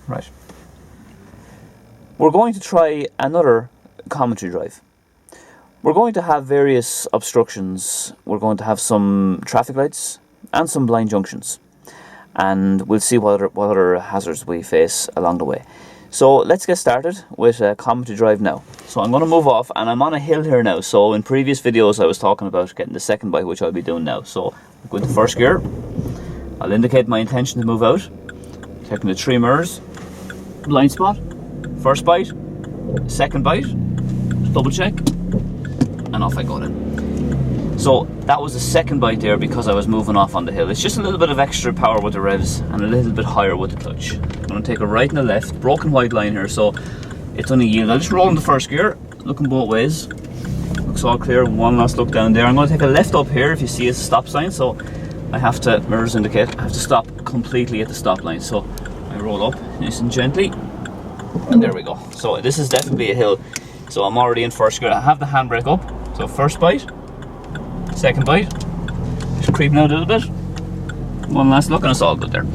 Right. We're going to try another commentary drive. We're going to have various obstructions. We're going to have some traffic lights and some blind junctions. And we'll see what other hazards we face along the way. So let's get started with a commentary drive now. So I'm going to move off, and I'm on a hill here now. So in previous videos I was talking about getting the second bite, which I'll be doing now. So I'm going to first gear. I'll indicate my intention to move out. Checking the 3 mirrors. Blind spot. First bite. Second bite. Double check. And off I go then. So that was the second bite there because I was moving off on the hill. It's just a little bit of extra power with the revs and a little bit higher with the clutch. I'm going to take a right and a left, broken white line here, so it's only yield. I'll just roll in the first gear, looking both ways. Looks all clear, one last look down there. I'm going to take a left up here, if you see it's a stop sign, so I have to, mirrors indicate, I have to stop completely at the stop line. So I roll up nice and gently, and there we go. So this is definitely a hill. So I'm already in first gear. I have the handbrake up, so first bite. Second bite, just creeping out a little bit. One last look and it's all good there.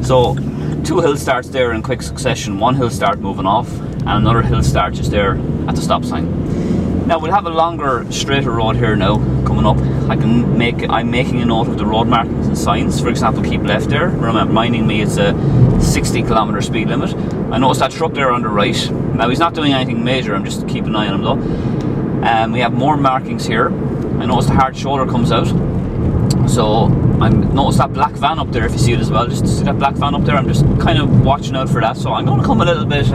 So 2 hill starts there in quick succession. 1 hill start moving off and another hill start just there at the stop sign. Now we'll have a longer, straighter road here now coming up. I'm making a note of the road markings and signs. For example, keep left there, reminding me it's a 60km speed limit. I noticed that truck there on the right. Now he's not doing anything major, I'm just keeping an eye on him though. We have more markings here. I noticed the hard shoulder comes out, so I noticed that black van up there, if you see it as well. Just see that black van up there, I'm just kind of watching out for that. So I'm going to come a little bit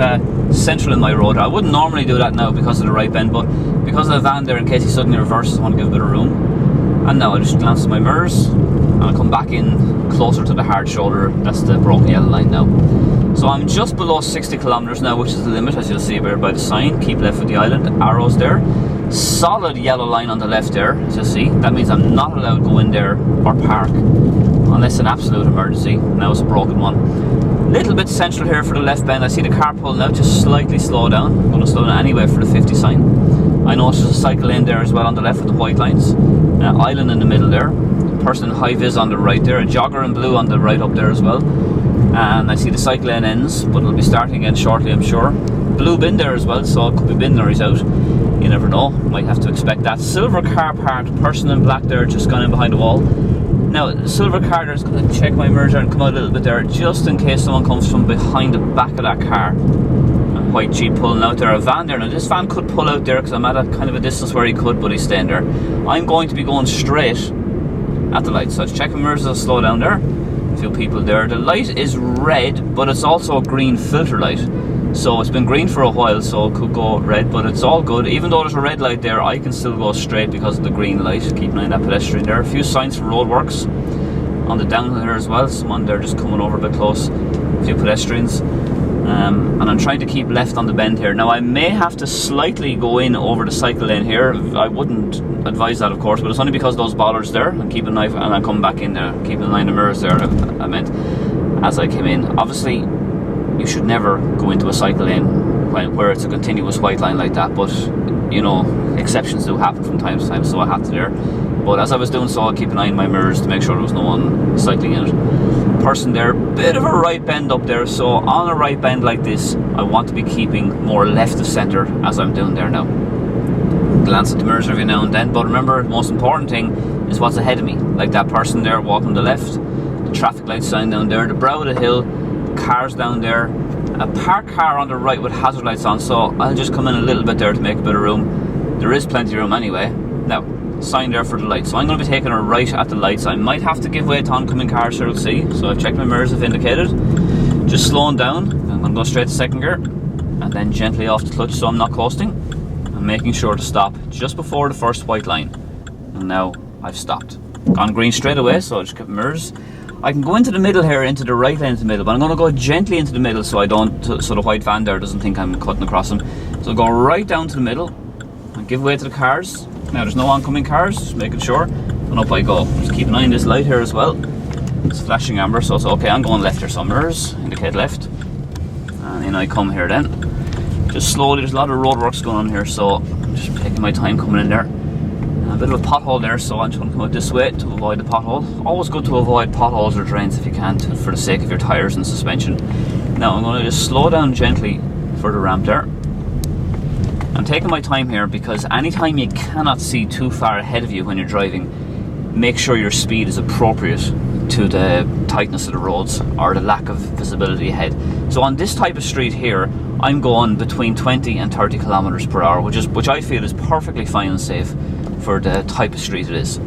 central in my road. I wouldn't normally do that now because of the right bend, but because of the van there, in case he suddenly reverses, I want to give a bit of room. And now I just glance at my mirrors and I come back in closer to the hard shoulder. That's the broken yellow line now. So I'm just below 60km now, which is the limit, as you'll see there by the sign. Keep left with the island, arrows there. Solid yellow line on the left there, as you see. That means I'm not allowed to go in there or park unless an absolute emergency. Now it's a broken one. Little bit central here for the left bend. I see the car pulling out, just slightly slow down. I'm going to slow down anyway for the 50 sign. I noticed there's a cycle in there as well on the left with the white lines. Island in the middle there. Person in high vis on the right there. A jogger in blue on the right up there as well. And I see the cycle lane ends, but it'll be starting again shortly, I'm sure. Blue bin there as well, so it could be bin or he's out. You never know, might have to expect that. Silver car parked, person in black there just gone in behind the wall. Now, the silver car there's going to check my merger and come out a little bit there, just in case someone comes from behind the back of that car. And white Jeep pulling out there, a van there. Now, this van could pull out there because I'm at a kind of a distance where he could, but he's staying there. I'm going to be going straight at the light, so I'll check my mirrors, I'll slow down there. A few people there. The light is red, but it's also a green filter light. So it's been green for a while, so it could go red, but it's all good. Even though there's a red light there, I can still go straight because of the green light. Keep an eye on that pedestrian there. A few signs for roadworks on the downhill here as well. Someone there just coming over a bit close. A few pedestrians. And I'm trying to keep left on the bend here. Now I may have to slightly go in over the cycle lane here. I wouldn't advise that, of course, but it's only because of those bollards there. And keep an eye, and I'm coming back in there. Keep an eye on the mirrors there, I meant, as I came in. Obviously, you should never go into a cycle lane where it's a continuous white line like that, but you know, exceptions do happen from time to time, so I had to there. But as I was doing so, I'll keep an eye on my mirrors to make sure there was no one cycling in it. Person there, bit of a right bend up there, so on a right bend like this, I want to be keeping more left of centre as I'm doing there now. Glance at the mirrors every now and then, but remember, the most important thing is what's ahead of me. Like that person there walking to the left, the traffic light sign down there, the brow of the hill, cars down there, a parked car on the right with hazard lights on, so I'll just come in a little bit there to make a bit of room. There is plenty of room anyway. Now, sign there for the lights, so I'm going to be taking a right at the lights. I might have to give way to oncoming cars here, we'll see. So I've checked my mirrors, have indicated. Just slowing down, I'm going to go straight to second gear and then gently off the clutch so I'm not coasting. I'm making sure to stop just before the first white line, and now I've stopped. Gone green straight away, so I'll just keep mirrors. I can go into the middle here, into the right lane into the middle, but I'm going to go gently into the middle so I don't, so the white van there doesn't think I'm cutting across him. So I'll go right down to the middle and give way to the cars. Now there's no oncoming cars, just making sure, and up I go. Just keep an eye on this light here as well. It's flashing amber, so it's okay. I'm going left here, so mirrors indicate left, and in I come here then. Just slowly, there's a lot of roadworks going on here, so I'm just taking my time coming in there. A bit of a pothole there, so I'm just going to come out this way to avoid the pothole. Always good to avoid potholes or drains if you can, for the sake of your tyres and suspension. Now I'm going to just slow down gently for the ramp there. I'm taking my time here because anytime you cannot see too far ahead of you when you're driving, make sure your speed is appropriate to the tightness of the roads or the lack of visibility ahead. So on this type of street here, I'm going between 20 and 30 kilometers per hour, which I feel is perfectly fine and safe for the type of street it is.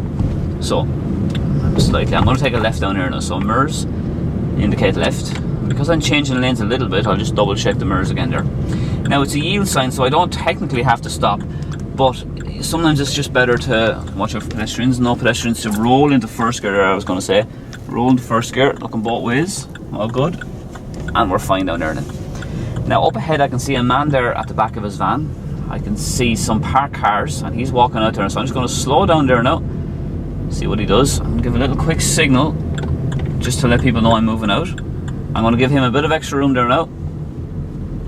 So I'm going to take a left down here now. So mirrors indicate left. Because I'm changing lanes a little bit, I'll just double check the mirrors again there. Now it's a yield sign, so I don't technically have to stop, but sometimes it's just better to watch out for pedestrians. No pedestrians, to roll into first gear there, I was going to say. Roll into first gear, looking both ways, all good. And we're fine down there then. Now up ahead I can see a man there at the back of his van. I can see some parked cars and he's walking out there, so I'm just going to slow down there now. See what he does. I'm going to give a little quick signal just to let people know I'm moving out. I'm going to give him a bit of extra room there now.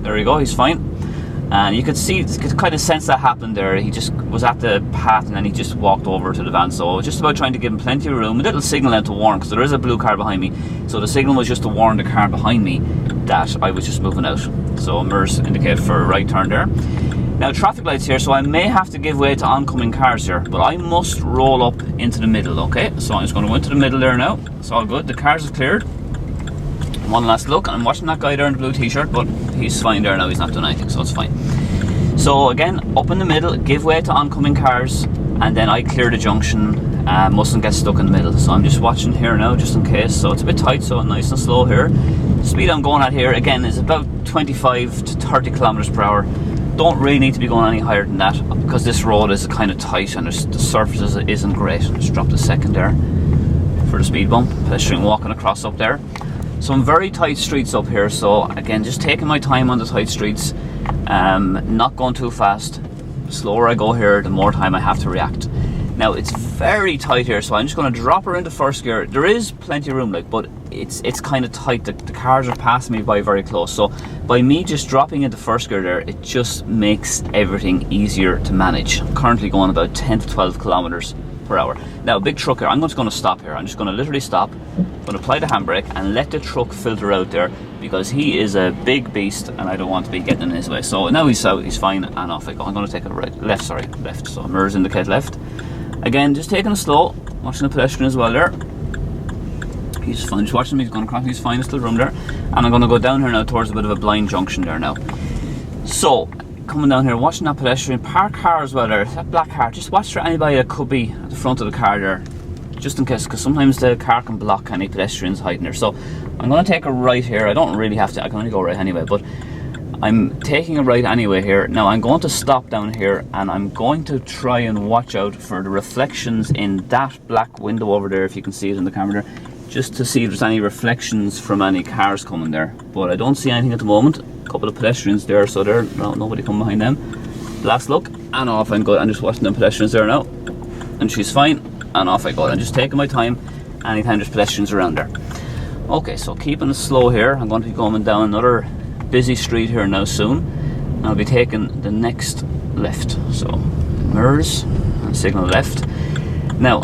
There we go, he's fine. And you could see, you could kind of sense that happened there. He just was at the path and then he just walked over to the van. So just about trying to give him plenty of room. A little signal then to warn, because there is a blue car behind me. So the signal was just to warn the car behind me that I was just moving out. So mirrors indicate for a right turn there. Now traffic lights here, so I may have to give way to oncoming cars here, but I must roll up into the middle, okay? So I'm just going to go into the middle there now. It's all good, the cars are cleared. One last look, I'm watching that guy there in the blue t-shirt, but he's fine there now, he's not doing anything, so it's fine. So again, up in the middle, give way to oncoming cars, and then I clear the junction, mustn't get stuck in the middle. So I'm just watching here now, just in case. So it's a bit tight, so nice and slow here. The speed I'm going at here, again, is about 25 to 30 kilometers per hour. Don't really need to be going any higher than that, because this road is kind of tight, and the surface isn't great. Just dropped a second there for the speed bump. Pedestrian walking across up there. Some very tight streets up here, so again, just taking my time on the tight streets, not going too fast. The slower I go here, the more time I have to react. Now it's very tight here, so I'm just going to drop her into first gear. There is plenty of room, but it's kind of tight. The cars are passing me by very close, so by me just dropping into first gear there, it just makes everything easier to manage. I'm currently going about 10 to 12 kilometers per hour. Now, big truck here, I'm just going to stop here. I'm just going to literally stop. I'm going to apply the handbrake and let the truck filter out there, because he is a big beast and I don't want to be getting in his way. So now he's out, he's fine, and off I go. I'm going to take a left. So mirrors indicate left. Again, just taking it slow, watching the pedestrian as well there. He's fine, just watching me, he's going across, he's fine, there's still room there. And I'm going to go down here now towards a bit of a blind junction there now. So, coming down here, watching that pedestrian, parked car as well there, that black car, just watch for anybody that could be at the front of the car there, just in case, because sometimes the car can block any pedestrians hiding there. So, I'm going to take a right here. I don't really have to, I can only go right anyway, but I'm taking a right anyway here. Now I'm going to stop down here and I'm going to try and watch out for the reflections in that black window over there, if you can see it in the camera there, just to see if there's any reflections from any cars coming there. But I don't see anything at the moment. A couple of pedestrians there, so there's nobody coming behind them. Last look, and off I go. I'm just watching them pedestrians there now, and she's fine, and off I go. I'm just taking my time anytime there's pedestrians around there. Okay, so keeping it slow here. I'm going to be going down another busy street here now soon, and I'll be taking the next left. So mirrors and signal left. Now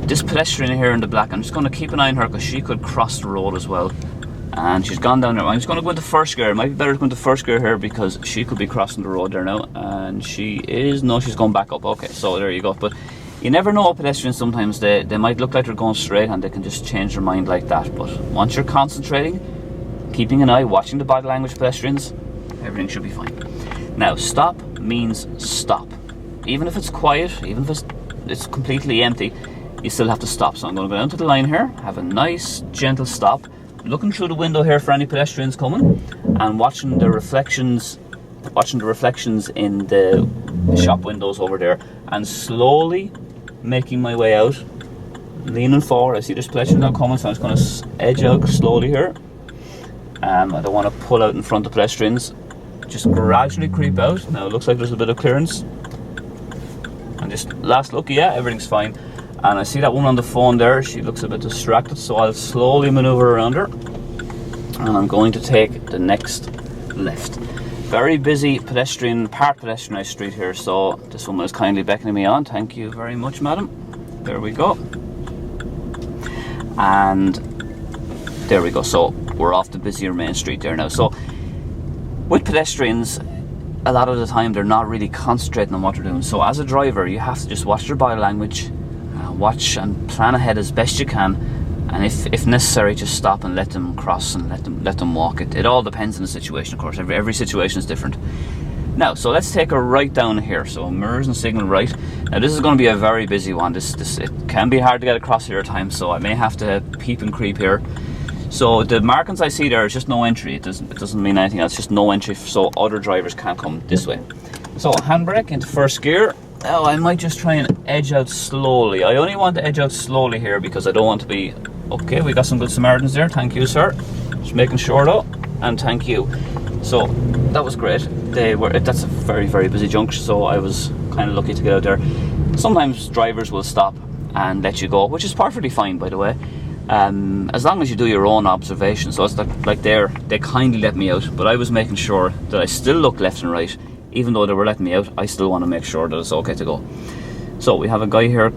this pedestrian here in the black, I'm just going to keep an eye on her because she could cross the road as well, and she's gone down there. I'm just going to go into first gear. It might be better to go into first gear here because she could be crossing the road there now, and she's going back up. Okay, so there you go. But you never know, pedestrians sometimes they might look like they're going straight and they can just change their mind like that. But once you're concentrating, keeping an eye, watching the body language pedestrians, everything should be fine. Now stop means stop. Even if it's quiet, even if it's completely empty, you still have to stop. So I'm going to go down to the line here, have a nice gentle stop, looking through the window here for any pedestrians coming, and watching the reflections in the shop windows over there, and slowly making my way out, leaning forward. I see there's pedestrians now coming, so I'm just going to edge out slowly here. I don't want to pull out in front of pedestrians, just gradually creep out. Now it looks like there's a bit of clearance, and just last look, yeah, everything's fine. And I see that woman on the phone there, she looks a bit distracted, so I'll slowly maneuver around her, and I'm going to take the next left. Very busy parked pedestrianised street here, so this woman is kindly beckoning me on. Thank you very much, madam. There we go. And there we go. So we're off the busier main street there now. So with pedestrians, a lot of the time they're not really concentrating on what they're doing. So as a driver, you have to just watch their body language, watch and plan ahead as best you can, and if necessary, just stop and let them cross and let them walk. It all depends on the situation, of course. Every situation is different. Now, so let's take a right down here. So mirrors and signal right. Now this is going to be a very busy one. It can be hard to get across here at times, so I may have to peep and creep here. So the markings I see there is just no entry. It doesn't mean anything else. Just no entry, so other drivers can't come this way. So handbrake into first gear. Now I might just try and edge out slowly. I only want to edge out slowly here because I don't want to be. Okay, we got some good Samaritans there. Thank you, sir. Just making sure though, and thank you. So that was great. That's a very, very busy junction, so I was kind of lucky to get out there. Sometimes drivers will stop and let you go, which is perfectly fine, by the way, as long as you do your own observation. So it's like they kindly let me out, but I was making sure that I still looked left and right. Even though they were letting me out, I still want to make sure that it's okay to go. So we have a guy here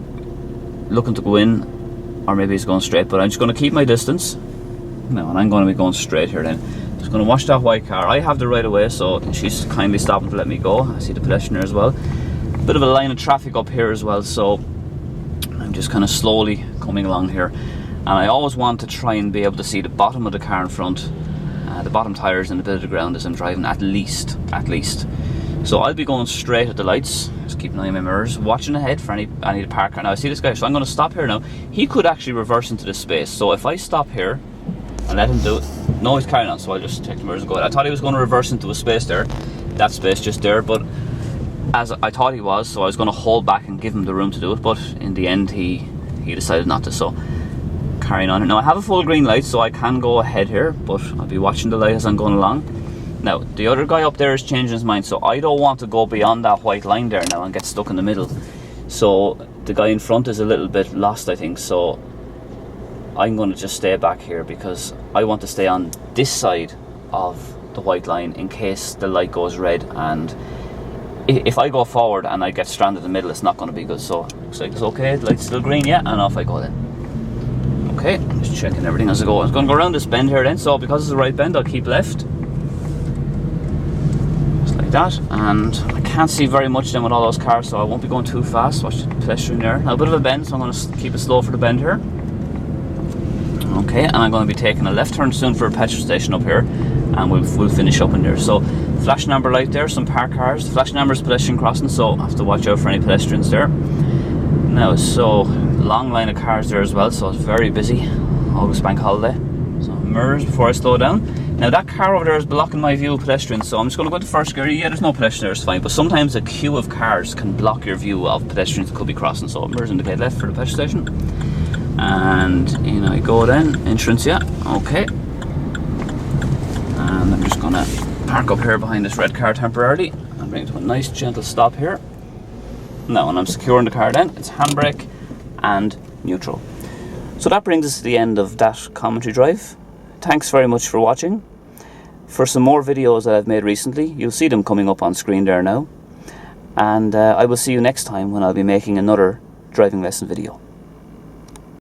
looking to go in, or maybe he's going straight, but I'm just going to keep my distance. No, and I'm going to be going straight here then. Just going to watch that white car. I have the right of way, so she's kindly stopping to let me go. I see the pedestrian there as well. Bit of a line of traffic up here as well, so I'm just kind of slowly coming along here. And I always want to try and be able to see the bottom of the car in front, the bottom tyres and a bit of the ground as I'm driving, at least. So I'll be going straight at the lights, just keeping an eye on my mirrors, watching ahead for any park car. Now I see this guy, so I'm going to stop here now. He could actually reverse into this space, so if I stop here and let him do it, no, he's carrying on, so I'll just take the mirrors and go ahead. I thought he was going to reverse into a space there, that space just there, but as I thought he was, so I was going to hold back and give him the room to do it, but in the end he decided not to, so carrying on. Now I have a full green light, so I can go ahead here, but I'll be watching the light as I'm going along. Now, the other guy up there is changing his mind, so I don't want to go beyond that white line there now and get stuck in the middle. So the guy in front is a little bit lost, I think, so I'm going to just stay back here because I want to stay on this side of the white line in case the light goes red, and if I go forward and I get stranded in the middle, it's not going to be good. So looks like it's okay, the light's still green, yeah, and off I go then. Okay, I'm just checking everything as I go. I'm going to go around this bend here then, so because it's a right bend, I'll keep left. That, and I can't see very much then with all those cars, so I won't be going too fast. Watch the pedestrian there. Now a bit of a bend, so I'm going to keep it slow for the bend here. Okay, and I'm going to be taking a left turn soon for a petrol station up here, and we'll finish up in there. So flashing amber light there, some parked cars. Flashing amber is pedestrian crossing, so I have to watch out for any pedestrians there. Now, so long line of cars there as well, so it's very busy. August bank holiday. So mirrors before I slow down. Now that car over there is blocking my view of pedestrians, so I'm just going to go into first gear. Yeah, there's no pedestrian there, it's fine, but sometimes a queue of cars can block your view of pedestrians that could be crossing, so mirrors indicate left for the petrol station. And in I go then, entrance, yeah, okay. And I'm just going to park up here behind this red car temporarily and bring it to a nice gentle stop here. Now, and I'm securing the car then, it's handbrake and neutral. So that brings us to the end of that commentary drive. Thanks very much for watching. For some more videos that I've made recently, you'll see them coming up on screen there now. And I will see you next time when I'll be making another driving lesson video.